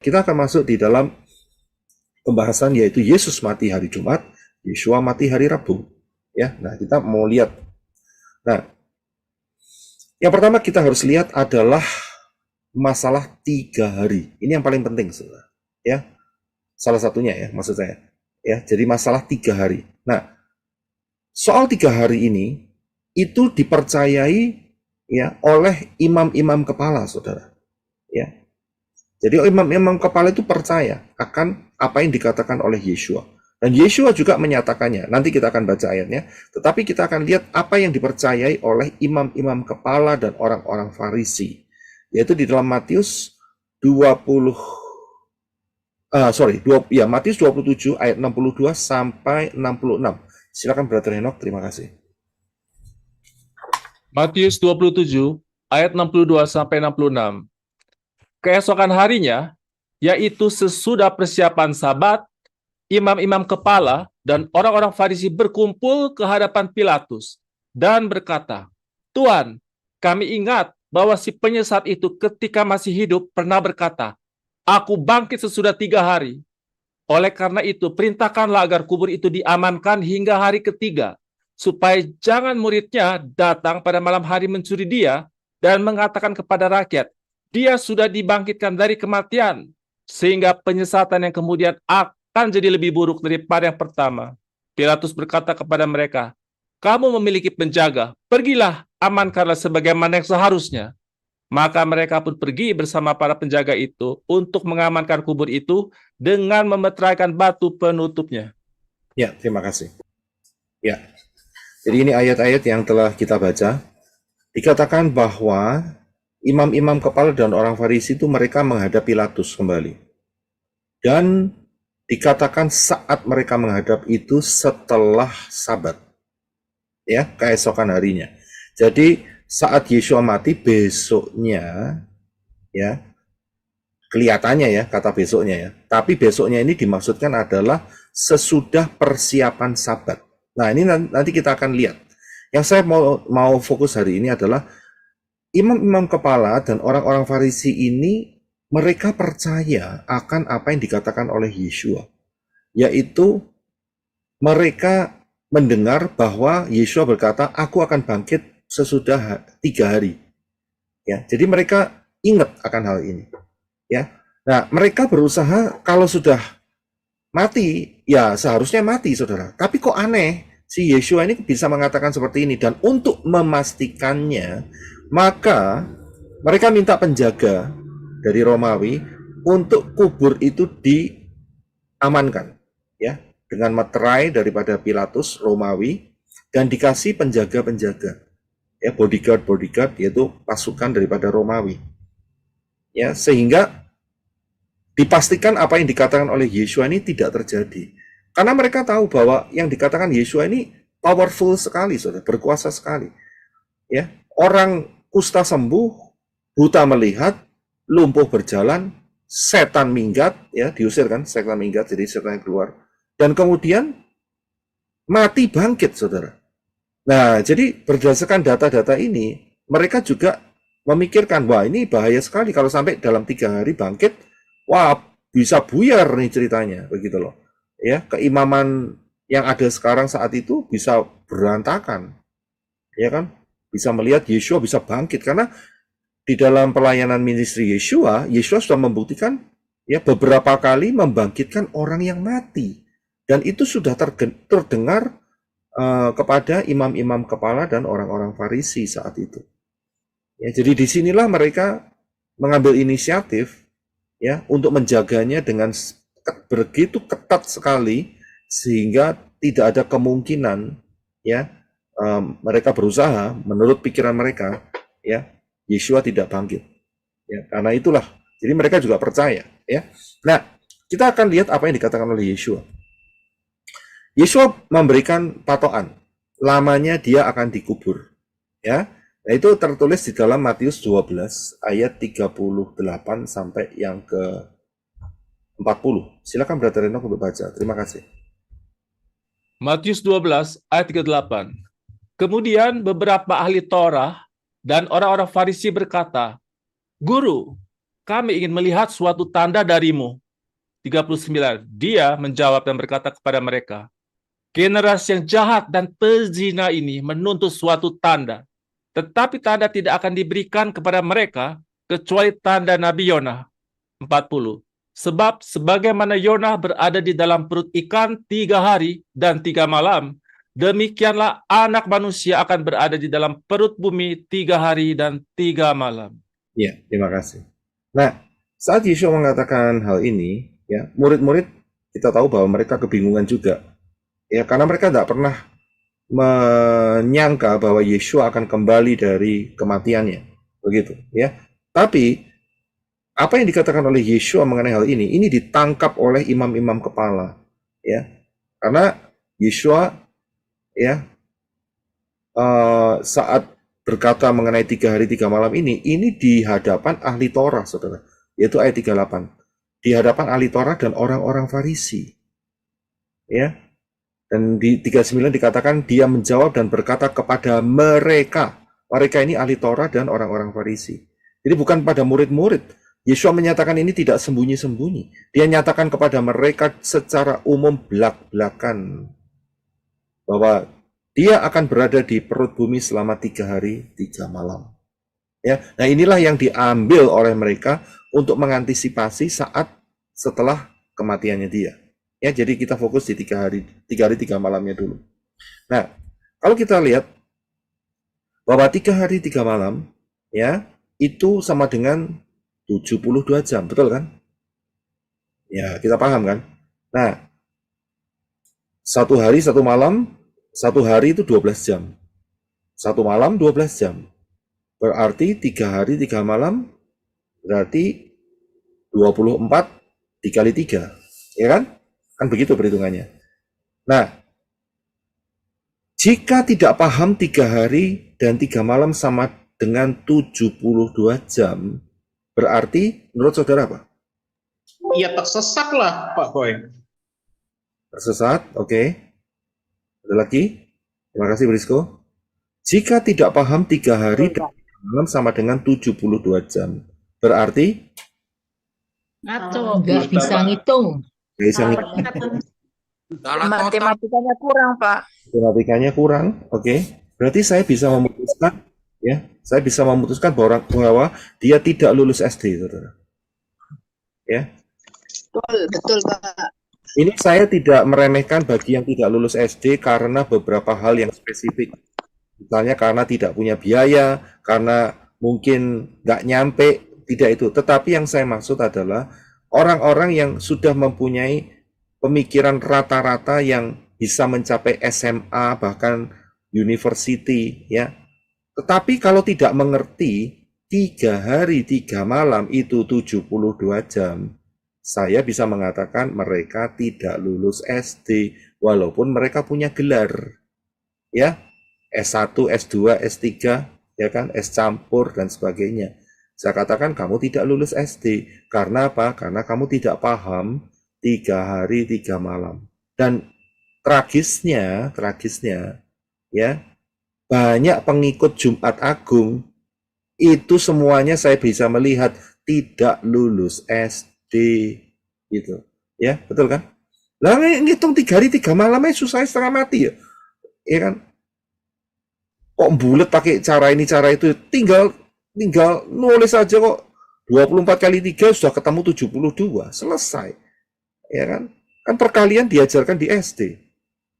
Kita akan masuk di dalam pembahasan yaitu Yesus mati hari Jumat, Yeshua mati hari Rabu. Ya, nah kita mau lihat. Nah, yang pertama kita harus lihat adalah masalah 3 hari. Ini yang paling penting, saudara. Ya, salah satunya ya, maksud saya. Ya, jadi masalah 3 hari. Nah, soal 3 hari ini itu dipercayai ya oleh imam-imam kepala, saudara. Ya, jadi imam-imam kepala itu percaya akan apa yang dikatakan oleh Yeshua. Dan Yeshua juga menyatakannya. Nanti kita akan baca ayatnya. Tetapi kita akan lihat apa yang dipercayai oleh imam-imam kepala dan orang-orang Farisi. Yaitu di dalam Matius 20, Matius 27 ayat 62 sampai 66. Silakan Brother Henok, terima kasih. Matius 27 ayat 62 sampai 66. Keesokan harinya, yaitu sesudah persiapan Sabat, imam-imam kepala dan orang-orang Farisi berkumpul ke hadapan Pilatus dan berkata, "Tuan, kami ingat bahwa si penyesat itu ketika masih hidup pernah berkata, 'Aku bangkit sesudah 3 hari.' Oleh karena itu, perintahkanlah agar kubur itu diamankan hingga hari ketiga, supaya jangan muridnya datang pada malam hari mencuri dia dan mengatakan kepada rakyat, 'Dia sudah dibangkitkan dari kematian,' sehingga penyesatan yang kemudian akan jadi lebih buruk daripada yang pertama." Pilatus berkata kepada mereka, "Kamu memiliki penjaga, pergilah, amankanlah sebagaimana yang seharusnya." Maka mereka pun pergi bersama para penjaga itu untuk mengamankan kubur itu dengan memeteraikan batu penutupnya. Ya, terima kasih. Ya, jadi ini ayat-ayat yang telah kita baca. Dikatakan bahwa imam-imam kepala dan orang Farisi itu mereka menghadap Pilatus kembali. Dan dikatakan saat mereka menghadap itu setelah Sabat. Ya, keesokan harinya. Jadi saat Yeshua mati besoknya, ya, kelihatannya ya, kata besoknya ya. Tapi besoknya ini dimaksudkan adalah sesudah persiapan Sabat. Nah, ini nanti kita akan lihat. Yang saya mau fokus hari ini adalah imam-imam kepala dan orang-orang Farisi ini mereka percaya akan apa yang dikatakan oleh Yeshua, yaitu mereka mendengar bahwa Yeshua berkata, "Aku akan bangkit sesudah 3 hari." Ya, jadi mereka ingat akan hal ini. Ya, nah mereka berusaha kalau sudah mati, ya seharusnya mati, saudara. Tapi kok aneh, si Yeshua ini bisa mengatakan seperti ini. Dan untuk memastikannya, maka mereka minta penjaga dari Romawi untuk kubur itu diamankan, ya, dengan materai daripada Pilatus Romawi dan dikasih penjaga-penjaga, ya, bodyguard, yaitu pasukan daripada Romawi, ya, sehingga dipastikan apa yang dikatakan oleh Yeshua ini tidak terjadi. Karena mereka tahu bahwa yang dikatakan Yeshua ini powerful sekali, saudara, berkuasa sekali. Ya, orang kusta sembuh, buta melihat, lumpuh berjalan, setan minggat, ya, diusir kan, setan minggat, jadi setan yang keluar. Dan kemudian mati bangkit, saudara. Nah, jadi berdasarkan data-data ini, mereka juga memikirkan, wah ini bahaya sekali kalau sampai dalam 3 hari bangkit, wah bisa buyar nih ceritanya, begitu loh. Ya, keimaman yang ada sekarang saat itu bisa berantakan, ya kan? Bisa melihat Yeshua bisa bangkit karena di dalam pelayanan ministry Yeshua sudah membuktikan ya beberapa kali membangkitkan orang yang mati dan itu sudah terdengar kepada imam-imam kepala dan orang-orang Farisi saat itu. Ya, jadi disinilah mereka mengambil inisiatif ya untuk menjaganya dengan begitu ketat sekali sehingga tidak ada kemungkinan ya mereka berusaha menurut pikiran mereka ya Yeshua tidak bangkit ya karena itulah jadi mereka juga percaya ya. Nah, kita akan lihat apa yang dikatakan oleh Yeshua. Yeshua memberikan patokan lamanya dia akan dikubur ya. Nah, itu tertulis di dalam Matius 12 ayat 38 sampai yang ke 40. Silakan Brother Renok untuk baca. Terima kasih. Matius 12 ayat 38. Kemudian beberapa ahli Torah dan orang-orang Farisi berkata, "Guru, kami ingin melihat suatu tanda darimu. 39. Dia menjawab dan berkata kepada mereka, generasi yang jahat dan pezina ini menuntut suatu tanda, tetapi tanda tidak akan diberikan kepada mereka kecuali tanda Nabi Yonah. 40. Sebab sebagaimana Yonah berada di dalam perut ikan 3 hari dan 3 malam, demikianlah anak manusia akan berada di dalam perut bumi 3 hari dan 3 malam. Ya, terima kasih. Nah, saat Yeshua mengatakan hal ini, ya, murid-murid kita tahu bahwa mereka kebingungan juga. Ya, karena mereka tidak pernah menyangka bahwa Yeshua akan kembali dari kematiannya. Begitu, ya. Tapi apa yang dikatakan oleh Yeshua mengenai hal ini ditangkap oleh imam-imam kepala, ya. Karena Yeshua, ya, saat berkata mengenai 3 hari 3 malam ini di hadapan ahli Torah, saudara, yaitu ayat 38, di hadapan ahli Torah dan orang-orang Farisi, ya. Dan di 39 dikatakan dia menjawab dan berkata kepada mereka ini ahli Torah dan orang-orang Farisi. Jadi bukan pada murid-murid. Yeshua menyatakan ini tidak sembunyi-sembunyi. Dia nyatakan kepada mereka secara umum belak-belakan bahwa dia akan berada di perut bumi selama 3 hari 3 malam. Ya, nah inilah yang diambil oleh mereka untuk mengantisipasi saat setelah kematiannya dia. Ya, jadi kita fokus di 3 hari 3 malamnya dulu. Nah, kalau kita lihat bahwa 3 hari 3 malam, ya, itu sama dengan 72 jam, betul kan? Ya, kita paham kan? Nah, 1 hari 1 malam, 1 hari itu 12 jam. 1 malam 12 jam. Berarti 3 hari 3 malam berarti 24 dikali 3. Ya kan? Kan begitu perhitungannya. Nah, jika tidak paham 3 hari dan 3 malam sama dengan 72 jam, berarti menurut saudara apa? Ya tersesat lah Pak Boy. Tersesat, oke. Ada lagi? Terima kasih Brisco. Jika tidak paham 3 hari dan 3 malam sama dengan 72 jam, berarti Ngaco. Nggak bisa ngitung. nggak bisa ngitung. Matematikanya kurang, Pak. Matematikanya kurang, oke. Berarti saya bisa memutuskan, ya, saya bisa memutuskan bahwa dia tidak lulus SD, saudara. Ya, Betul, Pak. ini saya tidak meremehkan bagi yang tidak lulus SD karena beberapa hal yang spesifik. Misalnya karena tidak punya biaya, karena mungkin nggak nyampe, tidak itu. Tetapi yang saya maksud adalah orang-orang yang sudah mempunyai pemikiran rata-rata yang bisa mencapai SMA, bahkan university, ya. Tetapi kalau tidak mengerti 3 hari 3 malam itu 72 jam, saya bisa mengatakan mereka tidak lulus SD walaupun mereka punya gelar, ya, S1, S2, S3, ya kan, S campur dan sebagainya. Saya katakan kamu tidak lulus SD. Karena apa? Karena kamu tidak paham 3 hari 3 malam. Dan tragisnya, ya, banyak pengikut Jumat Agung itu semuanya saya bisa melihat tidak lulus SD, gitu, ya, betul kan? Lah ngitung 3 hari 3 malamnya susah setengah mati ya, ya kan? Kok bulet pakai cara ini cara itu, tinggal nulis aja kok, 24 kali 3 sudah ketemu 72, selesai, ya kan? Kan perkalian diajarkan di SD.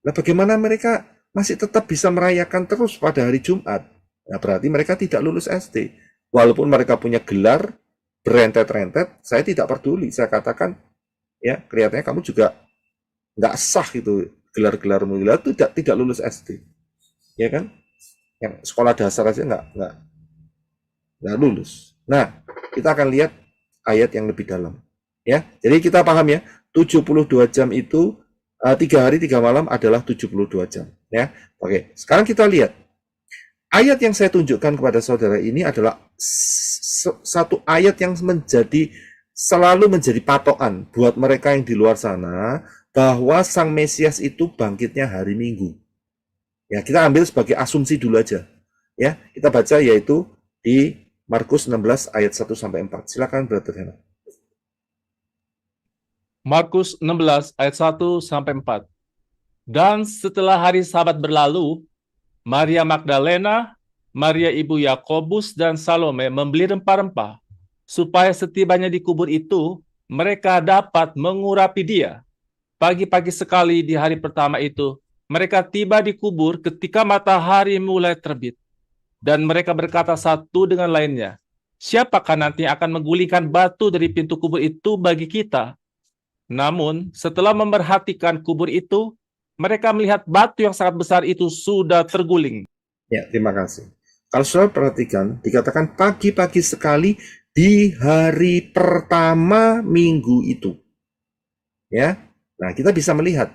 Nah, bagaimana mereka masih tetap bisa merayakan terus pada hari Jumat? Nah, berarti mereka tidak lulus SD. Walaupun mereka punya gelar berentet-rentet, saya tidak peduli. Saya katakan, ya, kelihatannya kamu juga nggak sah itu gelar-gelarmu. Itu tidak lulus SD, ya kan? Yang sekolah dasar aja nggak lulus. Nah, kita akan lihat ayat yang lebih dalam, ya. Jadi kita paham ya, 72 jam itu 3 hari 3 malam adalah 72 jam, ya. Oke, sekarang kita lihat ayat yang saya tunjukkan kepada saudara ini adalah satu ayat yang selalu menjadi patokan buat mereka yang di luar sana bahwa Sang Mesias itu bangkitnya hari Minggu. Ya, kita ambil sebagai asumsi dulu aja. Ya, kita baca yaitu di Markus 16 ayat 1 sampai 4. Silakan Brother Heno. Markus 16 ayat 1 sampai 4. Dan setelah hari Sabat berlalu, Maria Magdalena, Maria ibu Yakobus dan Salome membeli rempah-rempah supaya setibanya di kubur itu mereka dapat mengurapi dia. Pagi-pagi sekali di hari pertama itu, mereka tiba di kubur ketika matahari mulai terbit. Dan mereka berkata satu dengan lainnya, siapakah nanti yang akan menggulingkan batu dari pintu kubur itu bagi kita? Namun, setelah memerhatikan kubur itu, mereka melihat batu yang sangat besar itu sudah terguling. Ya, terima kasih. Kalau saudara perhatikan, dikatakan pagi-pagi sekali di hari pertama minggu itu. Ya, nah kita bisa melihat.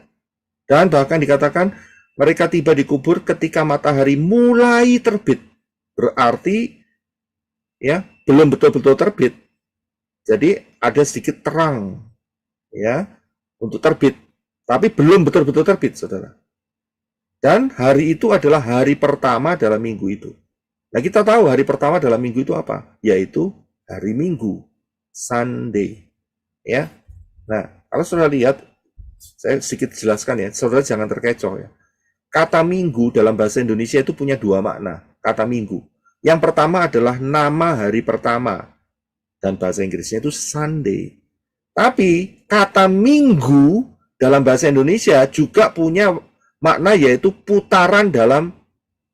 Dan bahkan dikatakan mereka tiba di kubur ketika matahari mulai terbit. Berarti ya belum betul-betul terbit. Jadi ada sedikit terang ya untuk terbit, tapi belum betul-betul terbit, saudara. Dan hari itu adalah hari pertama dalam minggu itu. Nah, kita tahu hari pertama dalam minggu itu apa? Yaitu hari Minggu, Sunday. Ya. Nah, kalau saudara lihat, saya sedikit jelaskan ya, saudara jangan terkecoh ya. Kata minggu dalam bahasa Indonesia itu punya dua makna, kata minggu. Yang pertama adalah nama hari pertama, dan bahasa Inggrisnya itu Sunday. Tapi kata minggu dalam bahasa Indonesia juga punya makna yaitu putaran dalam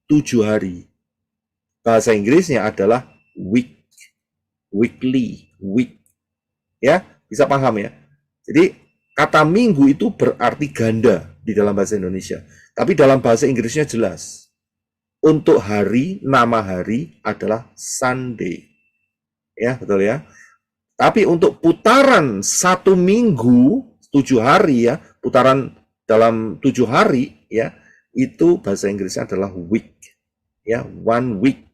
7 hari. Bahasa Inggrisnya adalah week, weekly, week. Ya, bisa paham ya? Jadi kata minggu itu berarti ganda di dalam bahasa Indonesia. Tapi dalam bahasa Inggrisnya jelas. Untuk hari, nama hari adalah Sunday. Ya, betul ya. Tapi untuk putaran 1 minggu, 7 hari ya, putaran dalam 7 hari ya, itu bahasa Inggrisnya adalah week. Ya, 1 week.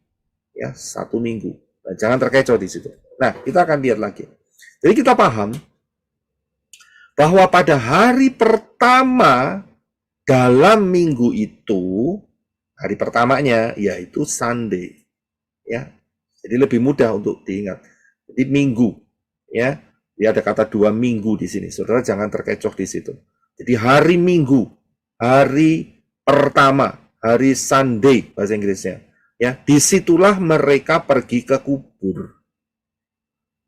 Ya, 1 minggu. Nah, jangan terkecoh di situ. Nah, kita akan lihat lagi. Jadi kita paham bahwa pada hari pertama dalam minggu itu, hari pertamanya yaitu Sunday. Ya. Jadi lebih mudah untuk diingat. Jadi minggu, ya. Ya ada kata 2 minggu di sini. Saudara jangan terkecoh di situ. Jadi hari Minggu, hari pertama, hari Sunday bahasa Inggrisnya. Ya, disitulah mereka pergi ke kubur.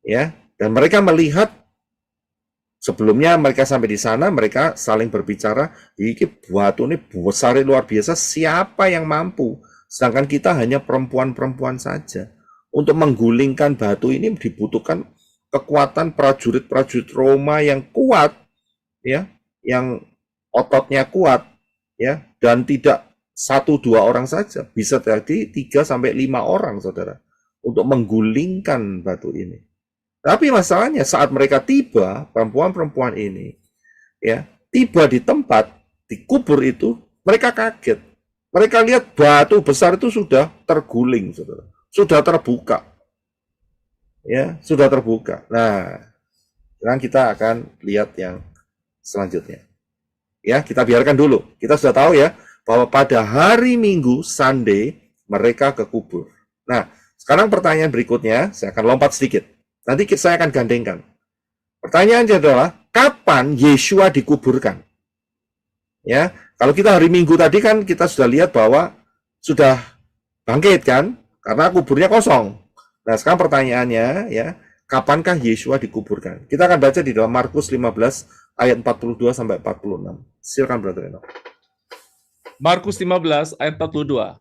Ya, dan mereka melihat sebelumnya mereka sampai di sana, mereka saling berbicara, iki batu ini besar luar biasa, siapa yang mampu? Sedangkan kita hanya perempuan-perempuan saja. Untuk menggulingkan batu ini dibutuhkan kekuatan prajurit-prajurit Roma yang kuat, ya, yang ototnya kuat, ya, dan tidak 1-2 orang saja, bisa jadi 3-5 orang, saudara, untuk menggulingkan batu ini. Tapi masalahnya saat mereka tiba, perempuan-perempuan ini, ya, tiba di tempat, di kubur itu, mereka kaget. Mereka lihat batu besar itu sudah terguling, saudara. Sudah terbuka. Ya, sudah terbuka. Nah, sekarang kita akan lihat yang selanjutnya. Ya, kita biarkan dulu. Kita sudah tahu ya, bahwa pada hari Minggu, Sunday, mereka ke kubur. Nah, sekarang pertanyaan berikutnya, saya akan lompat sedikit. Nanti saya akan gandengkan. Pertanyaannya adalah, kapan Yeshua dikuburkan? Ya, kalau kita hari Minggu tadi kan kita sudah lihat bahwa sudah bangkit kan, karena kuburnya kosong. Nah, sekarang pertanyaannya ya, kapankah Yeshua dikuburkan? Kita akan baca di dalam Markus 15 ayat 42 sampai 46. Silakan Brother Eno. Markus 15 ayat 42.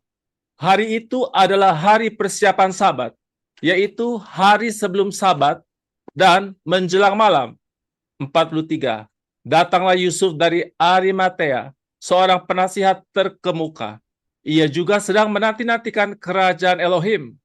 Hari itu adalah hari persiapan Sabat, yaitu hari sebelum Sabat dan menjelang malam. 43. Datanglah Yusuf dari Arimatea, seorang penasihat terkemuka. Ia juga sedang menanti-nantikan kerajaan Elohim.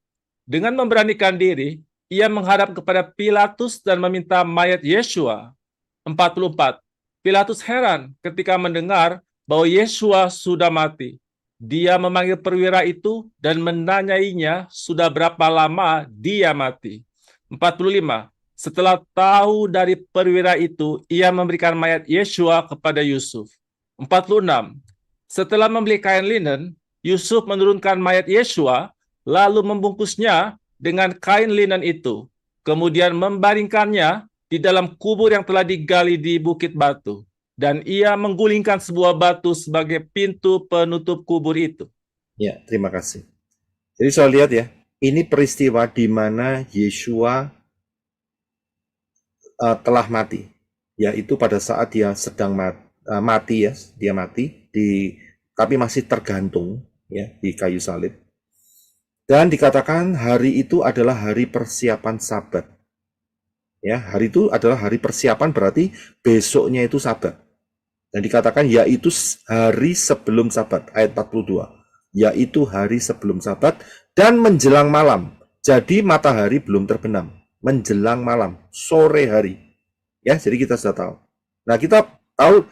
Dengan memberanikan diri, ia menghadap kepada Pilatus dan meminta mayat Yeshua. 44. Pilatus heran ketika mendengar bahwa Yeshua sudah mati. Dia memanggil perwira itu dan menanyainya sudah berapa lama dia mati. 45. Setelah tahu dari perwira itu, ia memberikan mayat Yeshua kepada Yusuf. 46. Setelah membeli kain linen, Yusuf menurunkan mayat Yeshua, lalu membungkusnya dengan kain linen itu, kemudian membaringkannya di dalam kubur yang telah digali di bukit batu. Dan ia menggulingkan sebuah batu sebagai pintu penutup kubur itu. Ya, terima kasih. Jadi saya lihat ya, ini peristiwa di mana Yeshua telah mati, yaitu pada saat dia sedang mati ya, dia mati tapi masih tergantung ya di kayu salib. Dan dikatakan hari itu adalah hari persiapan Sabat. Ya, hari itu adalah hari persiapan, berarti besoknya itu Sabat. Dan dikatakan yaitu hari sebelum Sabat, ayat 42. Yaitu hari sebelum Sabat dan menjelang malam. Jadi matahari belum terbenam. Menjelang malam, sore hari. Ya, jadi kita sudah tahu. Nah, kita tahu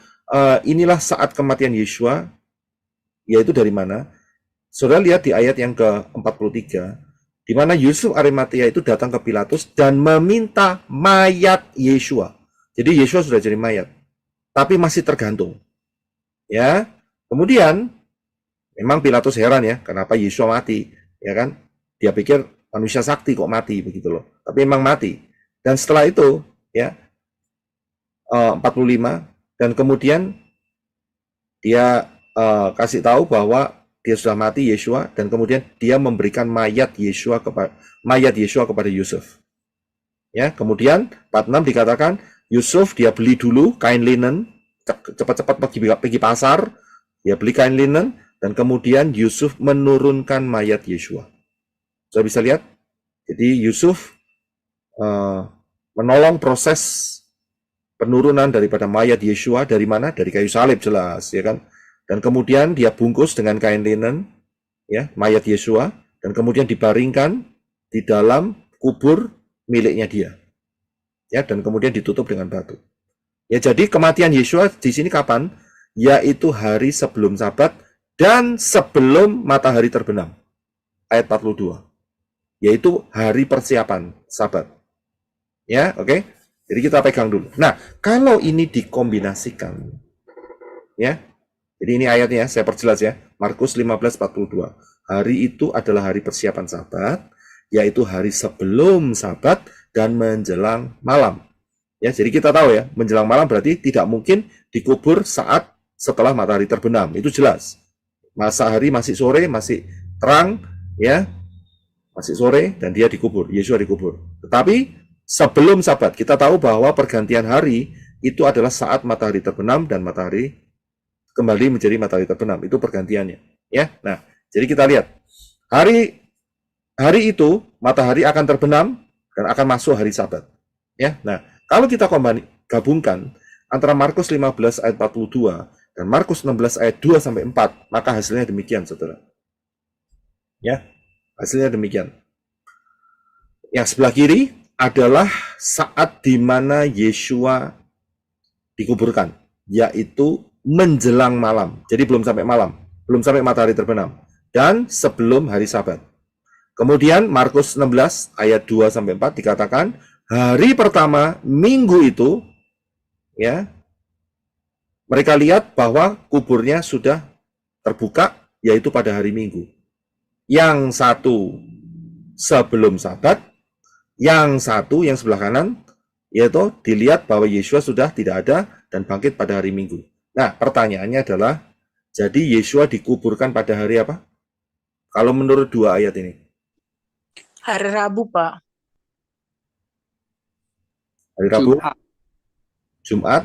inilah saat kematian Yeshua, yaitu dari mana? Saudara lihat di ayat yang ke-43, di mana Yusuf Arimatea itu datang ke Pilatus dan meminta mayat Yeshua. Jadi Yeshua sudah jadi mayat, tapi masih tergantung. Ya, kemudian memang Pilatus heran ya, kenapa Yeshua mati, ya kan? Dia pikir manusia sakti kok mati begitu loh. Tapi memang mati. Dan setelah itu, ya 45, dan kemudian dia kasih tahu bahwa dia sudah mati Yeshua, dan kemudian dia memberikan mayat Yeshua kepada Yusuf. Ya, kemudian 46 dikatakan Yusuf dia beli dulu kain linen, cepat-cepat pergi pasar, dia beli kain linen, dan kemudian Yusuf menurunkan mayat Yeshua. Sudah bisa lihat? Jadi Yusuf menolong proses penurunan daripada mayat Yeshua dari mana? Dari kayu salib jelas, ya kan? Dan kemudian dia bungkus dengan kain linen, ya, mayat Yeshua, dan kemudian dibaringkan di dalam kubur miliknya dia. Ya, dan kemudian ditutup dengan batu. Ya, jadi kematian Yeshua di sini kapan? Yaitu hari sebelum Sabat dan sebelum matahari terbenam. Ayat 42. Yaitu hari persiapan Sabat. Ya, oke? Jadi kita pegang dulu. Nah, kalau ini dikombinasikan, ya, jadi ini ayatnya, saya perjelas ya, Markus 15:42. Hari itu adalah hari persiapan Sabat, yaitu hari sebelum Sabat dan menjelang malam. Ya, jadi kita tahu ya, menjelang malam berarti tidak mungkin dikubur saat setelah matahari terbenam. Itu jelas. Matahari masih sore, masih terang, ya, masih sore, dan dia dikubur, Yeshua dikubur. Tetapi sebelum Sabat, kita tahu bahwa pergantian hari itu adalah saat matahari terbenam dan matahari kembali menjadi matahari terbenam. Itu pergantiannya. Ya, nah, jadi kita lihat hari itu matahari akan terbenam dan akan masuk hari Sabat. Ya, nah, kalau kita gabungkan antara Markus 15 ayat 42 dan Markus 16 ayat 2 sampai 4, maka hasilnya demikian, saudara. Ya, hasilnya demikian. Yang sebelah kiri adalah saat di mana Yeshua dikuburkan, yaitu menjelang malam. Jadi belum sampai malam, belum sampai matahari terbenam, dan sebelum hari Sabat. Kemudian Markus 16 ayat 2 sampai 4 dikatakan hari pertama minggu itu, ya, mereka lihat bahwa kuburnya sudah terbuka, yaitu pada hari Minggu. Yang satu sebelum Sabat, yang satu yang sebelah kanan, yaitu dilihat bahwa Yeshua sudah tidak ada dan bangkit pada hari Minggu. Nah, pertanyaannya adalah, jadi Yeshua dikuburkan pada hari apa? Kalau menurut dua ayat ini. Hari Rabu, Pak. Hari Rabu? Jumat?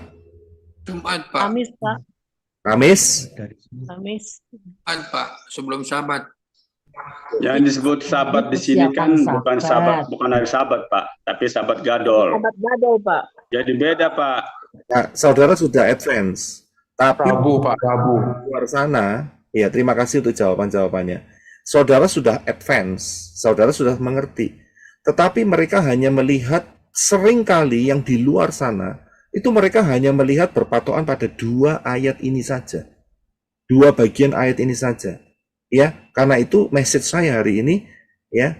Jumat, Pak. Kamis, Pak. Kamis? Kamis. Jumat, Pak. Sebelum Sabat. Yang disebut Sabat di sini kan bukan Sabat, bukan hari Sabat, Pak, tapi Sabat Gadol. Sabat Gadol, Pak. Jadi beda, Pak. Nah, saudara sudah advance. Tapi Rabu, Pak, Rabu. luar sana, ya terima kasih untuk jawaban-jawabannya. Saudara sudah advance, saudara sudah mengerti. Tetapi mereka hanya melihat seringkali yang di luar sana, itu mereka hanya melihat berpatokan pada dua ayat ini saja. Dua bagian ayat ini saja. Ya, karena itu message saya hari ini, ya,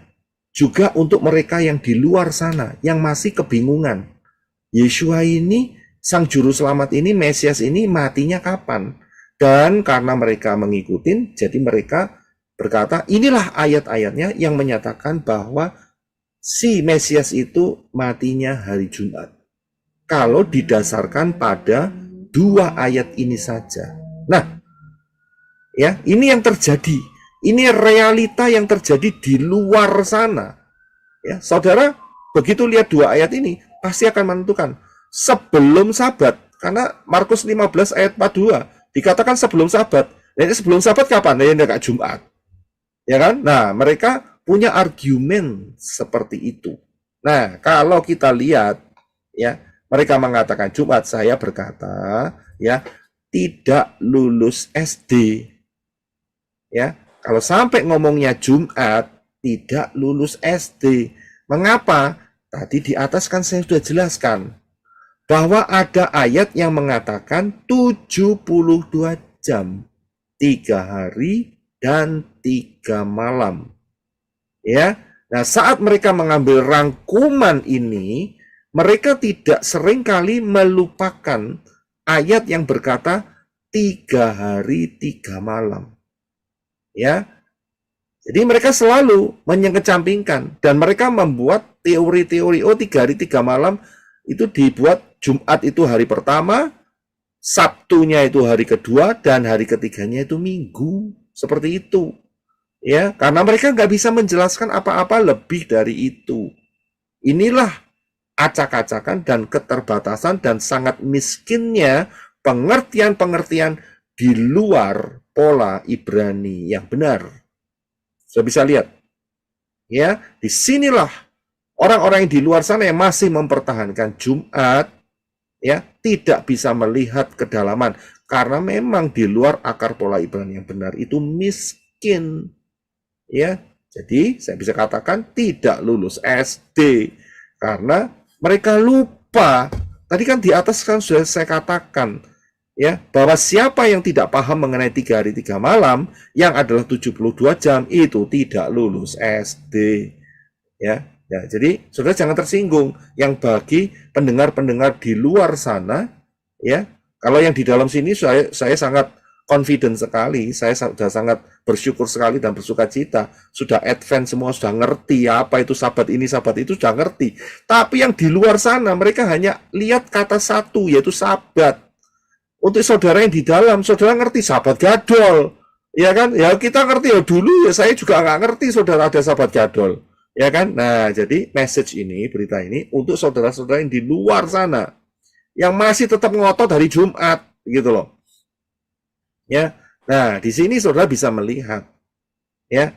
juga untuk mereka yang di luar sana, yang masih kebingungan. Yeshua ini, Sang Juru Selamat ini, Mesias ini matinya kapan? Dan karena mereka mengikutin, jadi mereka berkata, inilah ayat-ayatnya yang menyatakan bahwa si Mesias itu matinya hari Jumat. Kalau didasarkan pada 2 ayat ini saja. Nah, ya, ini yang terjadi. Ini realita yang terjadi di luar sana. Ya, saudara, begitu lihat 2 ayat ini, pasti akan menentukan sebelum Sabat. Karena Markus 15 ayat 42 dikatakan sebelum Sabat. Jadi sebelum Sabat kapan? Ya, enggak Jumat. Ya kan? Nah, mereka punya argumen seperti itu. Nah, kalau kita lihat, ya, mereka mengatakan Jumat, saya berkata, ya, tidak lulus SD. Ya, kalau sampai ngomongnya Jumat, tidak lulus SD. Mengapa? Tadi di atas kan saya sudah jelaskan bahwa ada ayat yang mengatakan 72 jam, 3 hari dan 3 malam. Ya. Nah, saat mereka mengambil rangkuman ini, mereka tidak seringkali melupakan ayat yang berkata 3 hari 3 malam. Ya. Jadi mereka selalu mengecampingkan dan mereka membuat teori-teori 3 hari 3 malam itu dibuat Jumat itu hari pertama, Sabtunya itu hari kedua, dan hari ketiganya itu Minggu. Seperti itu. Ya, karena mereka nggak bisa menjelaskan apa-apa lebih dari itu. Inilah acak-acakan dan keterbatasan dan sangat miskinnya pengertian-pengertian di luar pola Ibrani yang benar. Sudah bisa lihat. Ya, disinilah orang-orang yang di luar sana yang masih mempertahankan Jumat, ya, tidak bisa melihat kedalaman karena memang di luar akar pola Ibrani yang benar itu miskin. Ya, jadi saya bisa katakan tidak lulus SD karena mereka lupa. Tadi kan di atas kan sudah saya katakan, ya, bahwa siapa yang tidak paham mengenai 3 hari 3 malam yang adalah 72 jam itu tidak lulus SD. Ya, jadi saudara jangan tersinggung. Yang bagi pendengar-pendengar di luar sana, ya, kalau yang di dalam sini saya sangat confident sekali, saya sudah sangat bersyukur sekali dan bersuka cita, sudah advance semua, sudah ngerti apa itu Sabat ini, Sabat itu, sudah ngerti. Tapi yang di luar sana mereka hanya lihat kata satu, yaitu Sabat. Untuk saudara yang di dalam, saudara ngerti Sabat gadol, ya kan? Ya kita ngerti ya dulu, ya saya juga nggak ngerti saudara ada Sabat gadol. Ya kan? Nah, jadi message ini, berita ini untuk saudara-saudara yang di luar sana yang masih tetap ngotot hari Jumat, gitu loh. Ya. Nah, di sini saudara bisa melihat, ya.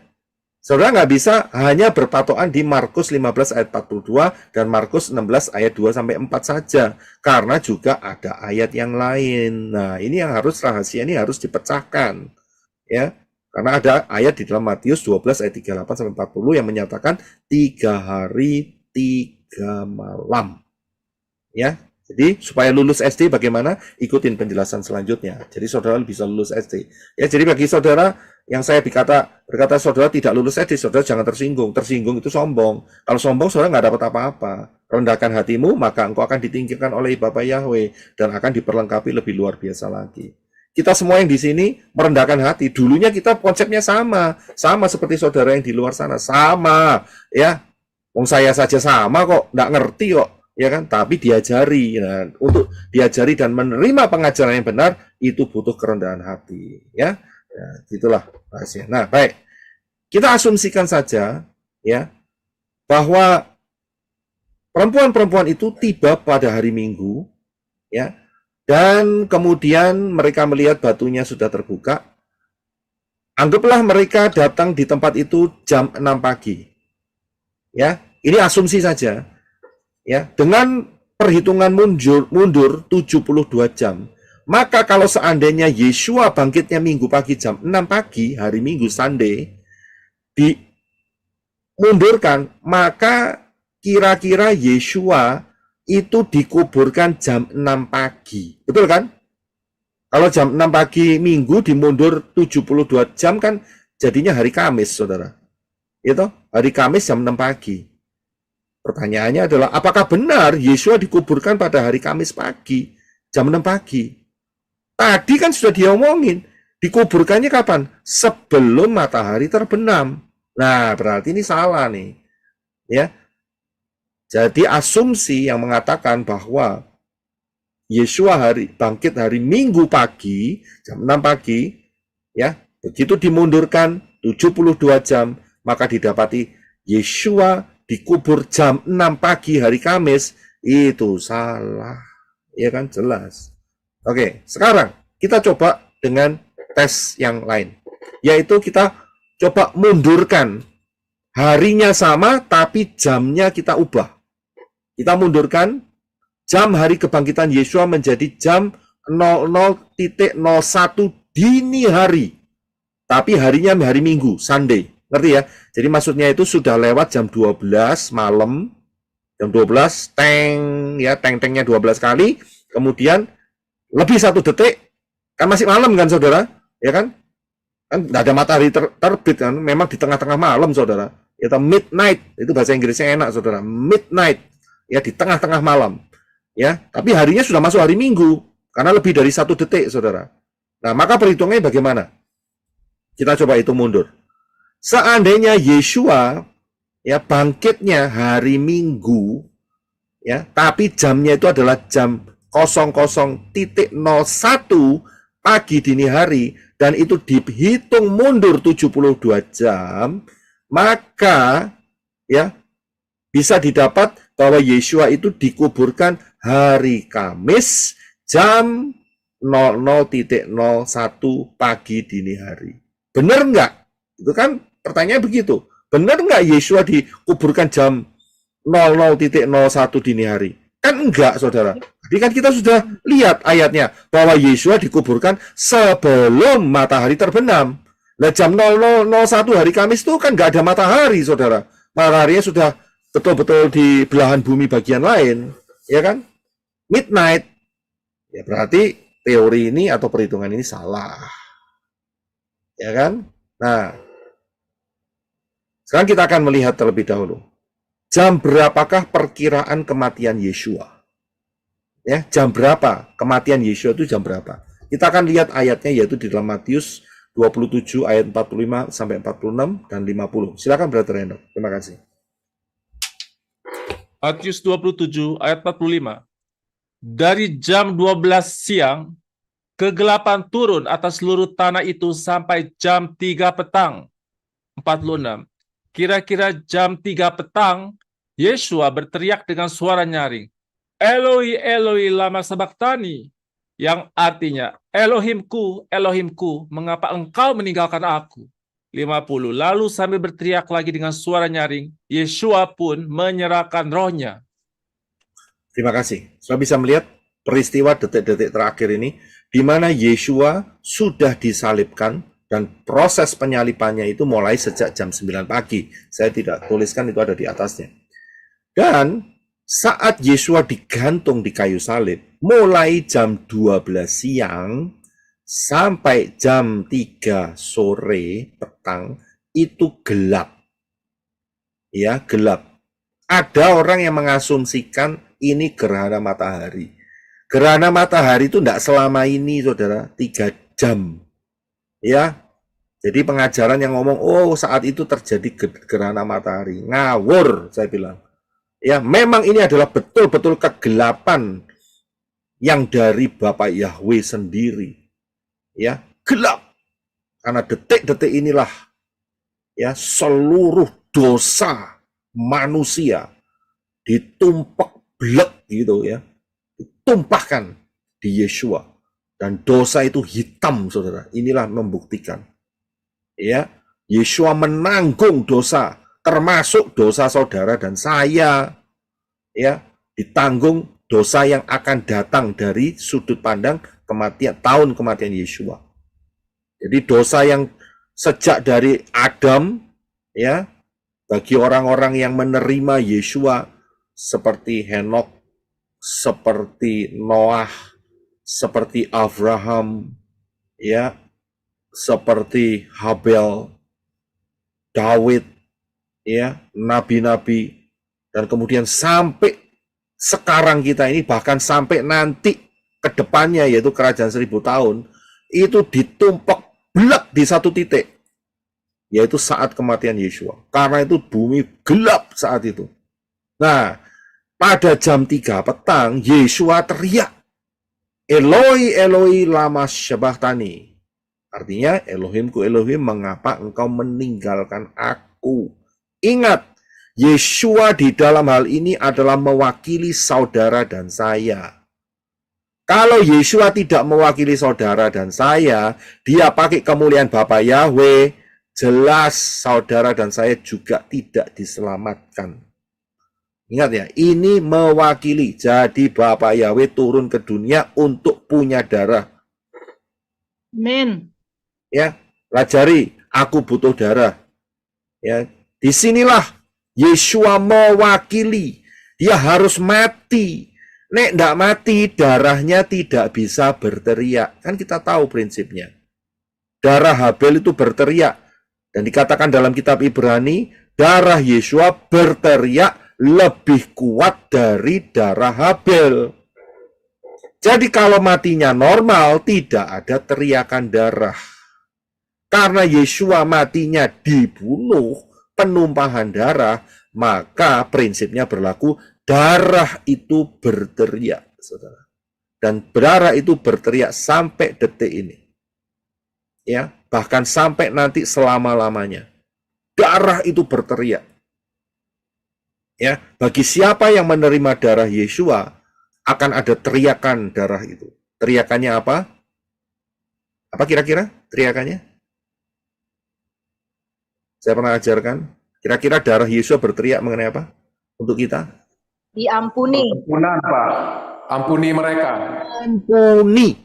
Saudara nggak bisa hanya berpatokan di Markus 15 ayat 42 dan Markus 16 ayat 2 sampai 4 saja, karena juga ada ayat yang lain. Nah, ini yang harus rahasia ini harus dipecahkan. Ya. Karena ada ayat di dalam Matius 12 ayat 38 sampai 40 yang menyatakan 3 hari 3 malam. Ya. Jadi supaya lulus SD bagaimana? Ikutin penjelasan selanjutnya. Jadi saudara bisa lulus SD. Ya, jadi bagi saudara yang saya berkata saudara tidak lulus SD, saudara jangan tersinggung. Tersinggung itu sombong. Kalau sombong saudara nggak dapat apa-apa. Rendahkan hatimu, maka engkau akan ditinggikan oleh Bapa Yahweh dan akan diperlengkapi lebih luar biasa lagi. Kita semua yang di sini merendahkan hati. Dulunya kita konsepnya sama seperti saudara yang di luar sana, sama. Ya, wong saya saja sama kok, nggak ngerti kok. Ya kan, tapi diajari. Nah, untuk diajari dan menerima pengajaran yang benar itu butuh kerendahan hati, ya. Nah, itulah rahasia. Nah, baik. Kita asumsikan saja, ya, bahwa perempuan-perempuan itu tiba pada hari Minggu, ya, dan kemudian mereka melihat batunya sudah terbuka. Anggaplah mereka datang di tempat itu jam 6 pagi. Ya, ini asumsi saja. Ya, dengan perhitungan mundur 72 jam. Maka kalau seandainya Yeshua bangkitnya Minggu pagi jam 6 pagi, hari Minggu Sunday, dimundurkan, maka kira-kira Yeshua itu dikuburkan jam 6 pagi. Betul kan? Kalau jam 6 pagi Minggu dimundur 72 jam kan jadinya hari Kamis, saudara. Itu hari Kamis jam 6 pagi. Pertanyaannya adalah, apakah benar Yeshua dikuburkan pada hari Kamis pagi, jam 6 pagi? Tadi kan sudah diomongin, dikuburkannya kapan? Sebelum matahari terbenam. Nah, berarti ini salah nih. Ya, Jadi asumsi yang mengatakan bahwa Yesua bangkit hari Minggu pagi, jam 6 pagi, ya, begitu dimundurkan 72 jam, maka didapati Yesua dikubur jam 6 pagi hari Kamis, itu salah. Ya kan, jelas. Oke, sekarang kita coba dengan tes yang lain. Yaitu kita coba mundurkan. Harinya sama, tapi jamnya kita ubah. Kita mundurkan jam hari kebangkitan Yesua menjadi jam 00.01 dini hari. Tapi harinya hari Minggu, Sunday. Ngerti ya? Jadi maksudnya itu sudah lewat jam 12 malam. Jam 12, teng-tengnya 12 kali. Kemudian lebih 1 detik. Kan masih malam kan, saudara? Ya kan? Kan nggak ada matahari terbit kan. Memang di tengah-tengah malam, saudara. Itu midnight. Itu bahasa Inggrisnya enak, saudara. Midnight. Ya, di tengah-tengah malam. Ya, tapi harinya sudah masuk hari Minggu. Karena lebih dari 1 detik, saudara. Nah, maka perhitungannya bagaimana? Kita coba hitung mundur. Seandainya Yesua ya bangkitnya hari Minggu, ya, tapi jamnya itu adalah jam 00.01 pagi dini hari, dan itu dihitung mundur 72 jam, maka ya bisa didapat bahwa Yesua itu dikuburkan hari Kamis jam 00.01 pagi dini hari. Benar nggak? Itu kan pertanyaannya begitu. Benar nggak Yesua dikuburkan jam 00.01 dini hari? Kan enggak, saudara. Jadi kan kita sudah lihat ayatnya bahwa Yesua dikuburkan sebelum matahari terbenam. Nah, jam 00.01 hari Kamis itu kan nggak ada matahari, saudara. Mataharinya sudah betul-betul di belahan bumi bagian lain, ya kan? Midnight. Ya berarti teori ini atau perhitungan ini salah. Ya kan? Nah, sekarang kita akan melihat terlebih dahulu. Jam berapakah perkiraan kematian Yesua? Ya, jam berapa kematian Yesua itu jam berapa? Kita akan lihat ayatnya yaitu di dalam Matius 27 ayat 45 sampai 46 dan 50. Silakan Brother Hendok. Terima kasih. Matius 27 ayat 45. Dari jam 12 siang, kegelapan turun atas seluruh tanah itu sampai jam 3 petang. 46. Kira-kira jam 3 petang, Yesua berteriak dengan suara nyaring, Eloi, Eloi, lama sabachthani, yang artinya, Elohimku, Elohimku, mengapa engkau meninggalkan aku? 50. Lalu sambil berteriak lagi dengan suara nyaring, Yesua pun menyerahkan rohnya. Terima kasih. Sudah bisa melihat peristiwa detik-detik terakhir ini, di mana Yesua sudah disalibkan, dan proses penyalipannya itu mulai sejak jam 9 pagi. Saya tidak tuliskan, itu ada di atasnya. Dan saat Yesua digantung di kayu salib, mulai jam 12 siang, sampai jam 3 sore petang itu gelap. Ya, gelap. Ada orang yang mengasumsikan ini gerhana matahari. Gerhana matahari itu tidak selama ini, saudara, 3 jam. Ya. Jadi pengajaran yang ngomong, oh saat itu terjadi gerhana matahari. Ngawur, saya bilang. Ya, memang ini adalah betul-betul kegelapan yang dari Bapak Yahweh sendiri. Ya, gelap. Karena detik-detik inilah ya seluruh dosa manusia ditumpak blek gitu ya. Ditumpahkan di Yesua, dan dosa itu hitam, saudara. Inilah membuktikan. Ya, Yesua menanggung dosa, termasuk dosa saudara dan saya. Ya, ditanggung dosa yang akan datang dari sudut pandang kematian, tahun kematian Yesua. Jadi dosa yang sejak dari Adam, ya, bagi orang-orang yang menerima Yesua seperti Henok, seperti Noah, seperti Abraham, ya, seperti Habel, Daud, ya, nabi-nabi, dan kemudian sampai sekarang kita ini, bahkan sampai nanti ke depannya yaitu kerajaan 1000 tahun, itu ditumpak blek di satu titik, yaitu saat kematian Yesua. Karena itu bumi gelap saat itu. Nah, pada jam 3 petang, Yesua teriak, Eloi, Eloi, lama sabachthani. Artinya, Elohimku, Elohim, mengapa engkau meninggalkan aku? Ingat, Yesua di dalam hal ini adalah mewakili saudara dan saya. Kalau Yesua tidak mewakili saudara dan saya, dia pakai kemuliaan Bapa Yahweh, jelas saudara dan saya juga tidak diselamatkan. Ingat ya, ini mewakili. Jadi Bapa Yahweh turun ke dunia untuk punya darah. Amin. Ya, pelajari, aku butuh darah. Ya, disinilah Yesua mewakili. Dia harus mati. Nek ndak mati, darahnya tidak bisa berteriak. Kan kita tahu prinsipnya. Darah Habel itu berteriak. Dan dikatakan dalam kitab Ibrani, darah Yesua berteriak lebih kuat dari darah Habel. Jadi kalau matinya normal, tidak ada teriakan darah. Karena Yesua matinya dibunuh, penumpahan darah, maka prinsipnya berlaku, darah itu berteriak, saudara. Dan darah itu berteriak sampai detik ini. Ya, bahkan sampai nanti selama-lamanya. Darah itu berteriak. Ya, bagi siapa yang menerima darah Yesua, akan ada teriakan darah itu. Teriakannya apa? Apa kira-kira teriakannya? Saya pernah ajarkan. Kira-kira darah Yesua berteriak mengenai apa? Untuk kita? Diampuni. Ampunan, Pak. Ampuni mereka. Ampuni.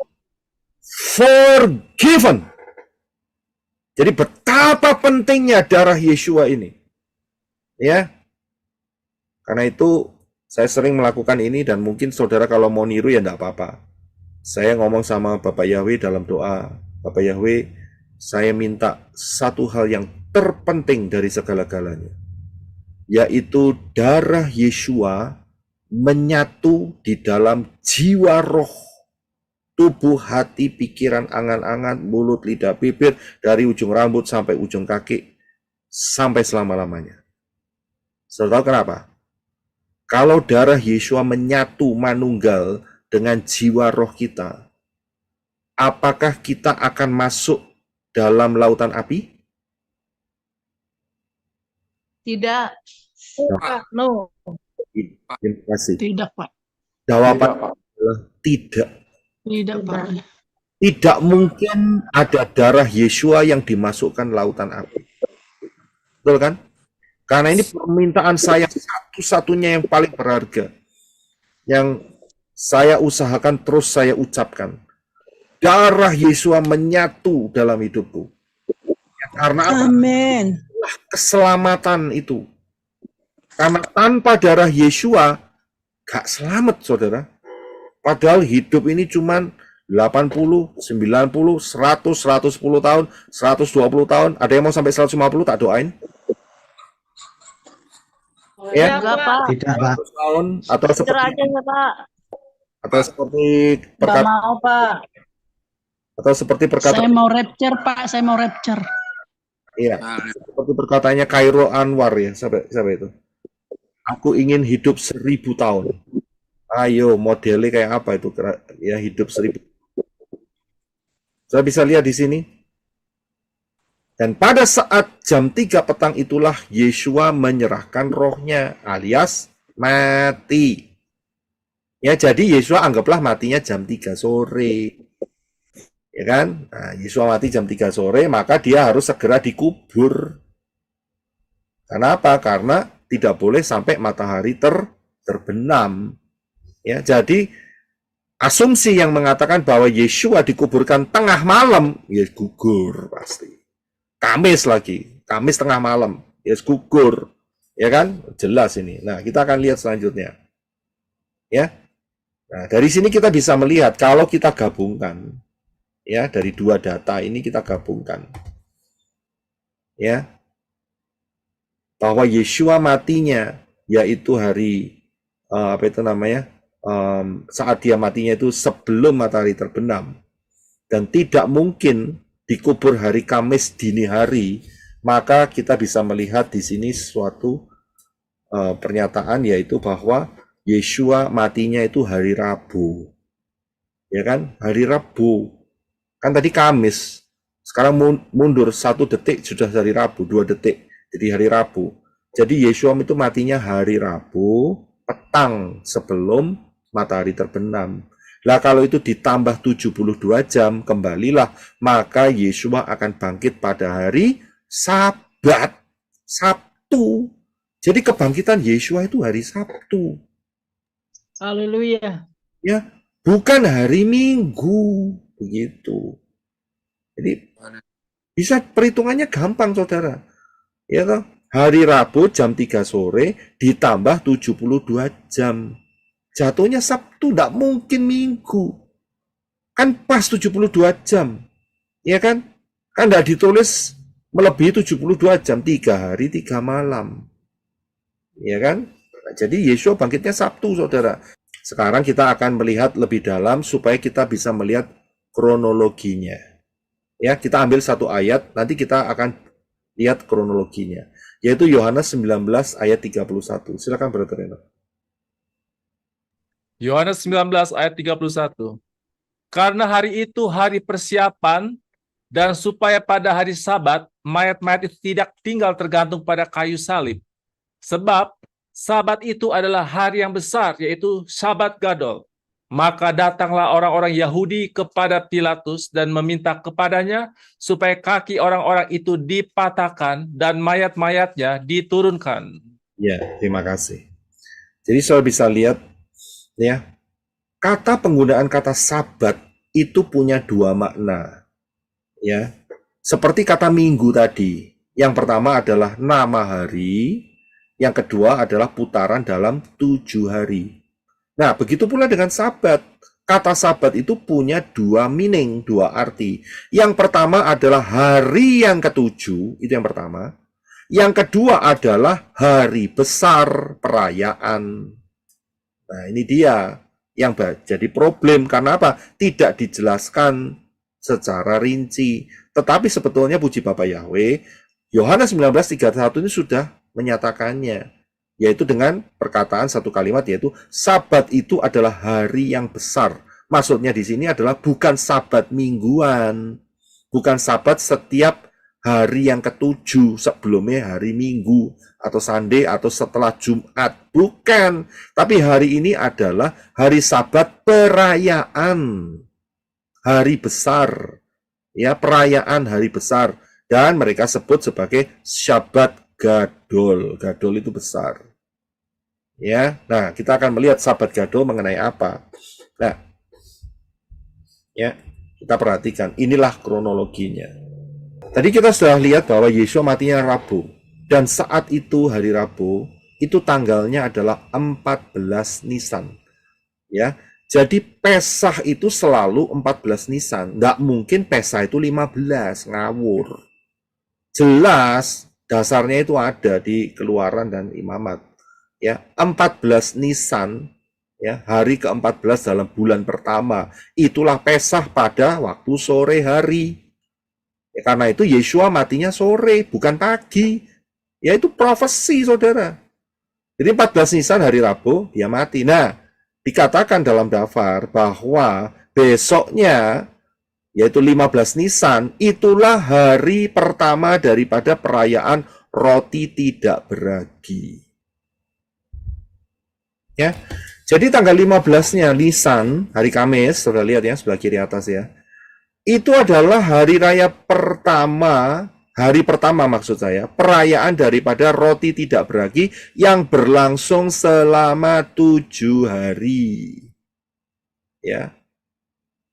Forgiven. Jadi betapa pentingnya darah Yesua ini. Ya. Karena itu saya sering melakukan ini dan mungkin saudara kalau mau niru ya enggak apa-apa. Saya ngomong sama Bapak Yahweh dalam doa. Bapak Yahweh, saya minta satu hal yang terpenting dari segala-galanya. Yaitu darah Yesua menyatu di dalam jiwa roh, tubuh, hati, pikiran, angan-angan, mulut, lidah, bibir, dari ujung rambut sampai ujung kaki, sampai selama-lamanya. Saudara tahu kenapa? Kalau darah Yesua menyatu manunggal dengan jiwa roh kita, apakah kita akan masuk dalam lautan api? Tidak. Pak. No. Terima kasih. Tidak, Pak. Jawaban Tidak, Pak. adalah tidak. Tidak, Pak. Tidak mungkin ada darah Yesua yang dimasukkan lautan api. Betul kan? Karena ini permintaan saya satu-satunya yang paling berharga. Yang saya usahakan terus saya ucapkan. Darah Yesua menyatu dalam hidupku. Karena apa? Amin. Keselamatan itu. Karena tanpa darah Yesua, gak selamat, saudara. Padahal hidup ini cuman 80, 90, 100, 110 tahun, 120 tahun. Ada yang mau sampai 150, tak doain? Ya, Enggak, Pak. Tidak, Pak. 100 tahun, atau Seger seperti, aja ya, Pak. atau seperti Enggak perkataan, mau, Pak. atau seperti Saya perkataan, mau rapture, Pak. Saya mau rapture. iya, Nah, seperti perkataannya Khairul Anwar ya, siapa itu? Aku ingin hidup 1000 tahun. Ayo, modelnya kayak apa itu? Ya, hidup 1000. Saya bisa lihat di sini. Dan pada saat jam 3 petang itulah Yesua menyerahkan rohnya, alias mati. Ya, jadi Yesua anggaplah matinya jam 3 sore. Ya kan? Nah, Yesua mati jam 3 sore, maka dia harus segera dikubur. Karena apa? Karena tidak boleh sampai matahari terbenam. Ya, jadi asumsi yang mengatakan bahwa Yesua dikuburkan tengah malam, ya gugur pasti. Kamis lagi, Kamis tengah malam, ya gugur. Ya kan? Jelas ini. Nah, kita akan lihat selanjutnya. Ya. Nah, dari sini kita bisa melihat kalau kita gabungkan, ya, dari dua data ini kita gabungkan. Ya. Bahwa Yesua matinya yaitu hari saat dia matinya itu sebelum matahari terbenam dan tidak mungkin dikubur hari Kamis dini hari, maka kita bisa melihat di sini suatu pernyataan yaitu bahwa Yeshua matinya itu hari Rabu. Ya kan? Hari Rabu. Kan tadi Kamis. Sekarang mundur 1 detik sudah hari Rabu, 2 detik jadi hari Rabu. Jadi Yeshua itu matinya hari Rabu, petang sebelum matahari terbenam. Lah kalau itu ditambah 72 jam, kembalilah, maka Yeshua akan bangkit pada hari Sabat, Sabtu. Jadi kebangkitan Yeshua itu hari Sabtu. Haleluya. Ya, bukan hari Minggu, begitu. Jadi bisa perhitungannya gampang, saudara. Ya toh? Hari Rabu jam 3 sore ditambah 72 jam. Jatuhnya Sabtu, tidak mungkin Minggu. Kan pas 72 jam. Ya kan? Kan tidak ditulis melebihi 72 jam, 3 hari 3 malam. Ya kan? Nah, jadi Yeshua bangkitnya Sabtu, saudara. Sekarang kita akan melihat lebih dalam supaya kita bisa melihat kronologinya. Ya, kita ambil satu ayat, nanti kita akan lihat kronologinya. Yaitu Yohanes 19 ayat 31. Silakan Brother Reno. Yohanes 19 ayat 31. Karena hari itu hari persiapan, dan supaya pada hari Sabat, mayat-mayat itu tidak tinggal tergantung pada kayu salib. Sebab Sabat itu adalah hari yang besar, yaitu Sabat Gadol. Maka datanglah orang-orang Yahudi kepada Pilatus dan meminta kepadanya supaya kaki orang-orang itu dipatahkan dan mayat-mayatnya diturunkan. Ya, terima kasih. Jadi saudara bisa lihat, ya, penggunaan kata Sabat itu punya 2 makna. Ya, seperti kata minggu tadi. Yang pertama adalah nama hari, yang kedua adalah putaran dalam 7 hari. Nah, begitu pula dengan Sabat. Kata Sabat itu punya 2 meaning, 2 arti. Yang pertama adalah hari yang ke-7, itu yang pertama. Yang kedua adalah hari besar perayaan. Nah, ini dia yang jadi problem. Karena apa? Tidak dijelaskan secara rinci. Tetapi sebetulnya puji Bapak Yahweh, Yohanes 19:31 ini sudah menyatakannya. Yaitu dengan perkataan satu kalimat, yaitu Sabat itu adalah hari yang besar. Maksudnya di sini adalah bukan Sabat mingguan, bukan Sabat setiap hari yang ke-7 sebelumnya hari Minggu atau Sunday atau setelah Jumat, bukan. Tapi hari ini adalah hari Sabat perayaan, hari besar, ya, perayaan hari besar, dan mereka sebut sebagai Sabat Gadol. Gadol itu besar. Ya, nah kita akan melihat Sabat Gadol mengenai apa. Nah, ya, kita perhatikan, inilah kronologinya. Tadi kita sudah lihat bahwa Yeshua matinya Rabu, dan saat itu hari Rabu itu tanggalnya adalah 14 Nisan. Ya, jadi Pesah itu selalu 14 Nisan. Nggak mungkin Pesah itu 15, ngawur. Jelas dasarnya itu ada di Keluaran dan Imamat. Ya, 14 Nisan, ya, hari ke-14 dalam bulan pertama, itulah Pesah pada waktu sore hari. Ya, karena itu Yeshua matinya sore, bukan pagi. Ya, itu profesi, saudara. Jadi 14 Nisan hari Rabu dia mati. Nah, dikatakan dalam daftar bahwa besoknya, yaitu 15 Nisan, itulah hari pertama daripada perayaan roti tidak beragi. Ya, jadi tanggal 15-nya Nisan, hari Kamis, sudah lihat ya sebelah kiri atas ya. Itu adalah hari raya pertama, hari pertama maksud saya, perayaan daripada roti tidak beragi yang berlangsung selama 7 hari. Ya.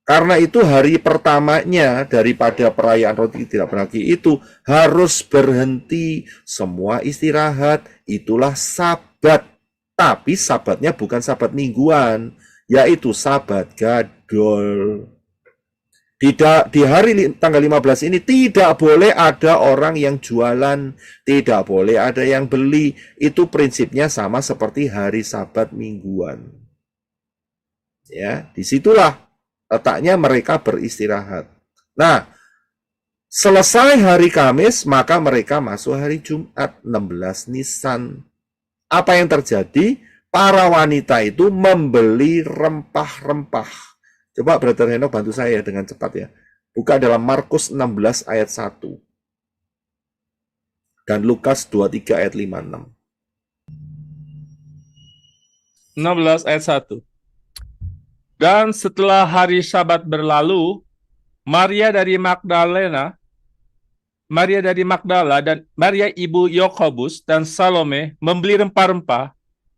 Karena itu hari pertamanya daripada perayaan roti tidak beragi itu harus berhenti, semua istirahat, itulah Sabat. Tapi Sabatnya bukan Sabat mingguan, yaitu Sabat Gadol. Di hari tanggal 15 ini tidak boleh ada orang yang jualan, tidak boleh ada yang beli. Itu prinsipnya sama seperti hari Sabat mingguan. Ya, disitulah letaknya mereka beristirahat. Nah, selesai hari Kamis, maka mereka masuk hari Jumat, 16 Nisan. Apa yang terjadi? para wanita itu membeli rempah-rempah. Coba Brother Henok bantu saya dengan cepat ya. Buka dalam Markus 16 ayat 1. Dan Lukas 23 ayat 56. 16 ayat 1. Dan setelah hari Sabat berlalu, Maria dari Magdala dan Maria ibu Yakobus dan Salome membeli rempah-rempah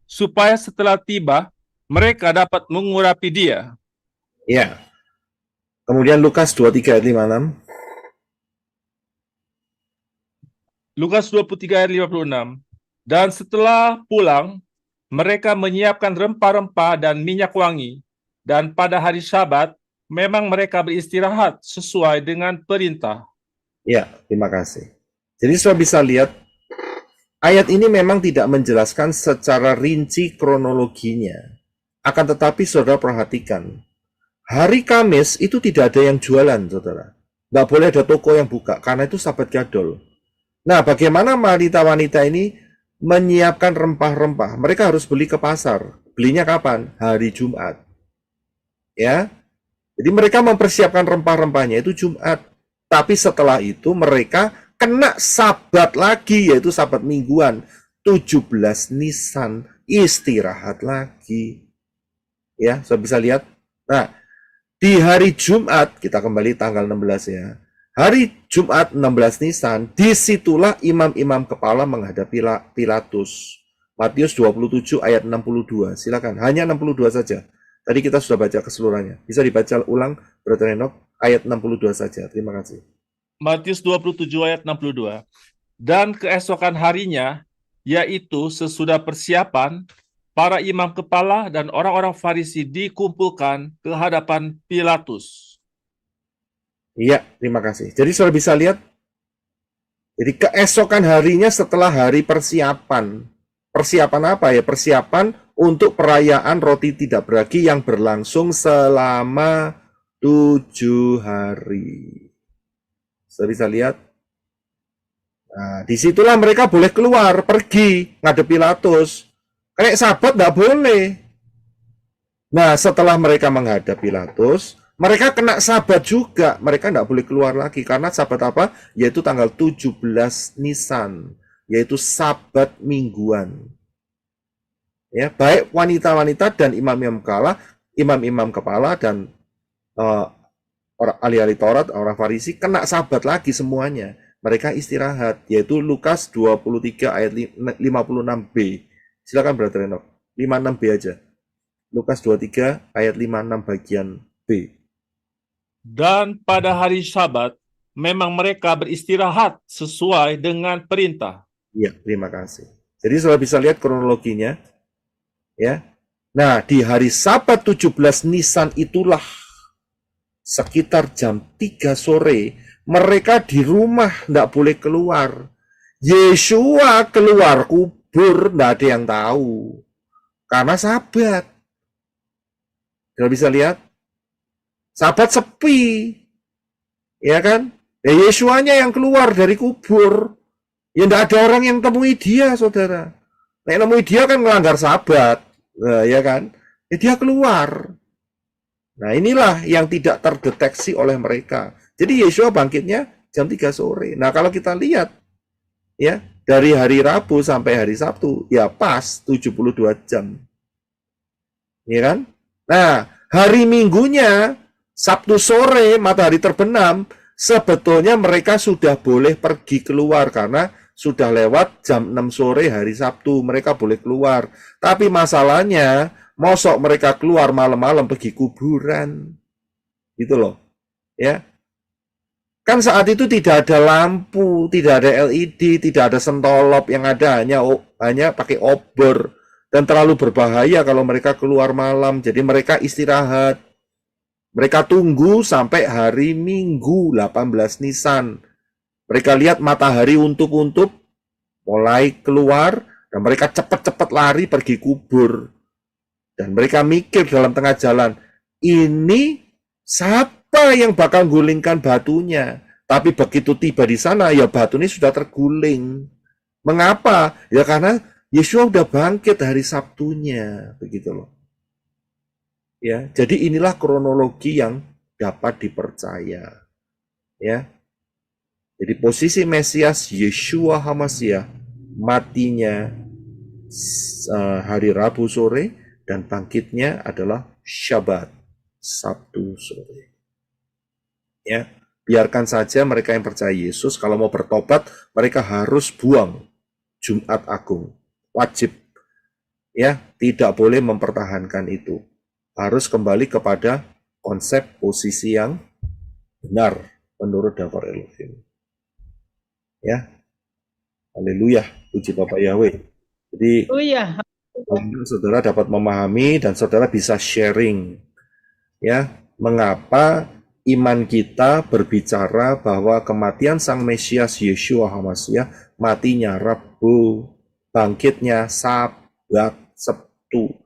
supaya setelah tiba mereka dapat mengurapi dia. Ya. Kemudian Lukas 23 ayat 56. Lukas 23 ayat 56. Dan setelah pulang, mereka menyiapkan rempah-rempah dan minyak wangi. Dan pada hari Sabat, memang mereka beristirahat sesuai dengan perintah. Ya, terima kasih. Jadi saudara bisa lihat, ayat ini memang tidak menjelaskan secara rinci kronologinya. Akan tetapi saudara perhatikan, hari Kamis itu tidak ada yang jualan, saudara. Nggak boleh ada toko yang buka, karena itu Sabat Gadol. Nah, bagaimana wanita-wanita ini menyiapkan rempah-rempah? Mereka harus beli ke pasar. Belinya kapan? Hari Jumat. Ya, jadi mereka mempersiapkan rempah-rempahnya itu Jumat. Tapi setelah itu mereka kena Sabat lagi, yaitu Sabat mingguan. 17 Nisan, istirahat lagi. Ya, saya bisa lihat. Nah, di hari Jumat, kita kembali tanggal 16 ya. Hari Jumat 16 Nisan, disitulah imam-imam kepala menghadapi Pilatus. Matius 27 ayat 62. Silakan, hanya 62 saja. Tadi kita sudah baca keseluruhannya. Bisa dibaca ulang, Brother Henok, ayat 62 saja. Terima kasih. Matius 27 ayat 62. Dan keesokan harinya, yaitu sesudah persiapan, para imam kepala dan orang-orang Farisi dikumpulkan ke hadapan Pilatus. Iya, terima kasih. Jadi sudah bisa lihat, jadi keesokan harinya setelah hari persiapan. Persiapan apa ya? Persiapan untuk perayaan roti tidak beragi yang berlangsung selama 7 hari. Sudah bisa lihat? Nah, disitulah mereka boleh keluar, pergi, ngadep Pilatus. Kayak Sabat nggak boleh. Nah, setelah mereka menghadap Pilatus, mereka kena Sabat juga. Mereka nggak boleh keluar lagi. Karena Sabat apa? Yaitu tanggal 17 Nisan. Yaitu Sabat mingguan. Ya, baik wanita-wanita dan imam-imam kepala dan orang ahli-ahli Taurat, orang Farisi kena Sabat lagi semuanya. Mereka istirahat, yaitu Lukas 23 ayat 56b. Silakan Brother Henok, 56b aja. Lukas 23 ayat 56 bagian B. Dan pada hari Sabat, memang mereka beristirahat sesuai dengan perintah. Iya, terima kasih. Jadi sudah bisa lihat kronologinya. Ya. Nah, di hari Sabat 17 Nisan itulah sekitar jam 3 sore mereka di rumah, tidak boleh keluar. Yesua keluar kubur, tidak ada yang tahu. Karena Sabat. Sudah bisa lihat? Sabat sepi. Ya kan? Ya Yesuanya yang keluar dari kubur. Ya tidak ada orang yang temui dia, saudara. Nah, temui dia kan melanggar Sabat. Nah, ya kan? Ya dia keluar. Nah, inilah yang tidak terdeteksi oleh mereka. Jadi Yesua bangkitnya jam 3 sore. Nah, kalau kita lihat ya, dari hari Rabu sampai hari Sabtu, ya pas 72 jam. Ya kan? Nah, hari Minggunya, Sabtu sore, matahari terbenam, sebetulnya mereka sudah boleh pergi keluar karena sudah lewat jam 6 sore hari Sabtu, mereka boleh keluar. Tapi masalahnya, mosok mereka keluar malam-malam pergi kuburan. Gitu loh. Ya. Kan saat itu tidak ada lampu, tidak ada LED, tidak ada sentolop, yang ada hanya pakai obor. Dan terlalu berbahaya kalau mereka keluar malam. Jadi mereka istirahat. Mereka tunggu sampai hari Minggu 18 Nisan. Mereka lihat matahari untup-untup, mulai keluar, dan mereka cepat-cepat lari pergi kubur. Dan mereka mikir dalam tengah jalan, ini siapa yang bakal gulingkan batunya? Tapi begitu tiba di sana, ya batu ini sudah terguling. Mengapa? Ya karena Yesua udah bangkit hari Sabtunya, begitu loh. Ya, jadi inilah kronologi yang dapat dipercaya. Ya. Jadi posisi Mesias Yeshua HaMashiach matinya hari Rabu sore dan bangkitnya adalah Syabat, Sabtu sore. Ya, biarkan saja mereka yang percaya Yesus kalau mau bertobat mereka harus buang Jumat Agung. Wajib. Ya, tidak boleh mempertahankan itu. Harus kembali kepada konsep posisi yang benar menurut Daftar Elohim. Ya. Haleluya, puji Bapak Yahweh. Jadi Oh iya. saudara dapat memahami dan saudara bisa sharing ya, mengapa iman kita berbicara bahwa kematian Sang Mesias Yeshua HaMashiach matinya Rabu, bangkitnya Sabat, Sabtu.